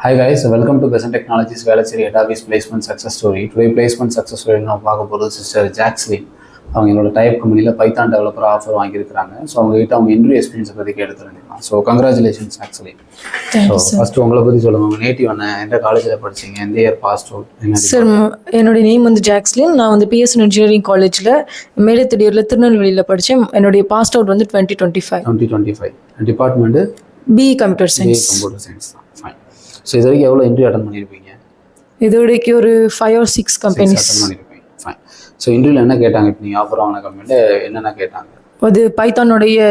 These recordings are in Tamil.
Hi guys, welcome to Besant Technologies Velacheri Database Placement Success Story. Today placement success story நான் பார்க்க போகிறது சிஸ்டர் ஜாக்ஸ்லின். அவங்க என்னோட டைப் கம்பெனியில் பைத்தான் டெவலப்பர் ஆஃபர் வாங்கியிருக்கிறாங்க. ஸோ அவங்ககிட்ட அவங்க இன்டர்வியூ எக்ஸ்பீரியன்ஸை பற்றி கேட்டுருந்துருக்கலாம். So congratulations actually. So first உங்களை பற்றி சொல்லுங்கள். உங்கள் நேட்டிவ் என்ன, எந்த காலேஜில் படிச்சிங்க, எந்த இயர் பாஸ் அவுட்? சார், என்னுடைய நேம் வந்து ஜாக்ஸ்லின். நான் வந்து பிஎஸ் இன்ஜினியரிங் காலேஜில் மேலத்திடியூரில் திருநெல்வேலியில் படித்தேன். என்னுடைய பாஸ் அவுட் வந்து 2025. Department BE computer science. Computer science தான். ஃபைன். ஸோ இது வரைக்கும் எவ்வளோ இன்டர்வியூ அட்டன் பண்ணியிருப்பீங்க? இது வரைக்கும் ஒரு 5 or 6 கம்பெனிஸ் அட்டன் பண்ணியிருப்பீங்க. ஃபைன். ஸோ இன்டர்வியூவில் என்ன கேட்டாங்க? இப்போ நீங்கள் ஆஃபர் வாங்கின கம்பெனியில் என்னென்ன கேட்டாங்க? அது பைத்தானுடைய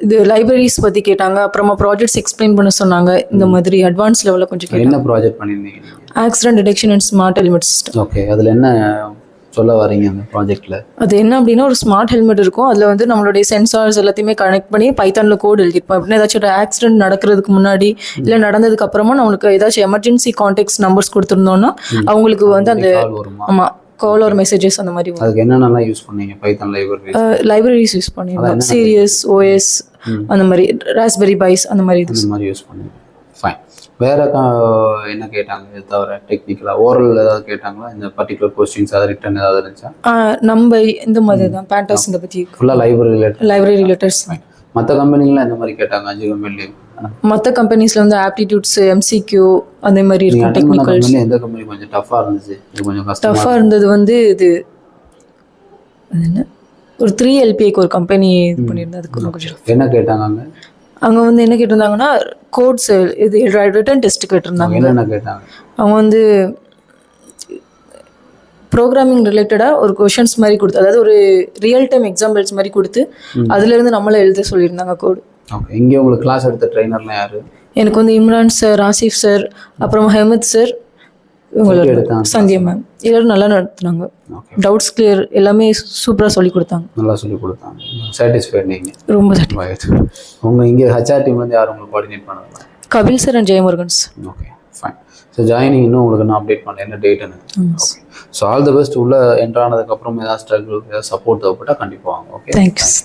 இது லைப்ரரிஸ் பற்றி கேட்டாங்க. அப்புறமா ப்ராஜெக்ட்ஸ் எக்ஸ்பிளைன் பண்ண சொன்னாங்க. இந்த மாதிரி அட்வான்ஸ் லெவலில் கொஞ்சம் கேட்டாங்க. என்ன ப்ராஜெக்ட் பண்ணியிருந்தீங்க? Accident detection and smart helmet system. Okay, அதில் என்ன சொல்ல வரீங்க அந்த ப்ராஜெக்டில்? அது என்ன அப்படின்னா, ஒரு ஸ்மார்ட் ஹெல்மெட் இருக்கும். அதில் வந்து நம்மளுடைய சென்சார்ஸ் எல்லாத்தையுமே கனெக்ட் பண்ணி பைத்தானில் கோட் எழுதிருப்போம். அப்படின்னா ஏதாச்சும் ஒரு ஆக்சிடென்ட் நடக்கிறதுக்கு முன்னாடி இல்லை நடந்ததுக்கு அப்புறமா நம்மளுக்கு ஏதாச்சும் எமர்ஜென்சி கான்டாக்ட்ஸ் நம்பர்ஸ் கொடுத்துருந்தோம்னா அவங்களுக்கு வந்து அந்த ஆமாம் கால் ஒரு மெசேஜஸ் அந்த மாதிரி. அதுக்கு என்னென்னலாம் யூஸ் பண்ணீங்க? பைத்தான் லைப்ரரிஸ் யூஸ் பண்ணியிருந்தோம். சீரியஸ், ஓஎஸ், அந்த மாதிரி ராஸ்பெரி பைஸ் அந்த மாதிரி யூஸ் பண்ணீங்க. ஃபைன். வேறு என்ன கேட்டாங்க? இது தவிர டெக்னிக்கலாக ஓரல் ஏதாவது கேட்டாங்களா? இந்த பர்டிகுலர் கொஸ்டின்ஸ் அதாவது ரிட்டன் ஏதாவது இருந்துச்சா? நம்ம இந்த மாதிரி தான் பேண்டர்ஸ் இந்த பற்றி ஃபுல்லாக லைப்ரரி ரிலேட்டட்ஸ். மற்ற கம்பெனிலாம் இந்த மாதிரி கேட்டாங்க? 5 கம்பெனிலையும் மற்ற கம்பெனிஸில் வந்து ஆப்டிடியூட்ஸ், எம்சிக்யூ அந்த மாதிரி இருக்கும். டெக்னிக்கல்ஸ் எந்த கம்பெனி கொஞ்சம் டஃப்பாக இருந்துச்சு? இது கொஞ்சம் டஃப்பாக இருந்தது வந்து இது என்ன ஒரு 3 LPAக்கு ஒரு கம்பெனி இது பண்ணியிருந்தேன். அதுக்கு கொஞ்சம் என்ன கேட்டாங்க அங்கே? அவங்க வந்து என்ன கேட்டிருந்தாங்கன்னா கோட்ஸ் இது ரிட்டன் டெஸ்ட் கேட்டிருந்தாங்க. என்னென்ன கேட்டாங்க? அவங்க வந்து ப்ரோக்ராமிங் ரிலேட்டடாக ஒரு கொஷன்ஸ் மாதிரி கொடுத்து, அதாவது ஒரு ரியல் டைம் எக்ஸாம்பிள்ஸ் மாதிரி கொடுத்து அதுலேருந்து நம்மளை எழுத சொல்லியிருந்தாங்க கோடு. ஓகே. இங்கே உங்களுக்கு கிளாஸ் எடுத்த ட்ரைனர்லாம் யார்? எனக்கு வந்து இம்ரான் சார், ஆசிஃப் சார், அப்புறம் ஹெமத் சார், இவங்களோட சந்தியா மேம் எல்லாரும் நல்லா நடத்துனாங்க. டவுட்ஸ் கிளியர் எல்லாமே சூப்பராக சொல்லி கொடுத்தாங்க. நல்லா சொல்லி கொடுத்தாங்க. சாட்டிஸ்ஃபைட் நீங்கள்? ரொம்ப சாட்டிஸ்ஃபைட். உங்கள் இங்கே ஹெச்ஆர் டீம் வந்து யார் உங்களுக்கு கோஆர்டினேட் பண்ணாங்க? Kapil sir and Jayamurugan sir. Okay, fine. So joining இன்னும் உங்களுக்கு நான் அப்டேட் பண்ணேன், என்ன டேட்டுன்னு. Okay. So all the best. உள்ளே என்ட்ரானதுக்கப்புறம் ஏதாவது ஸ்ட்ரகிள், ஏதாவது சப்போர்ட் தேவைப்பட்டால் கண்டிப்பாக வாங்க. Okay, thanks.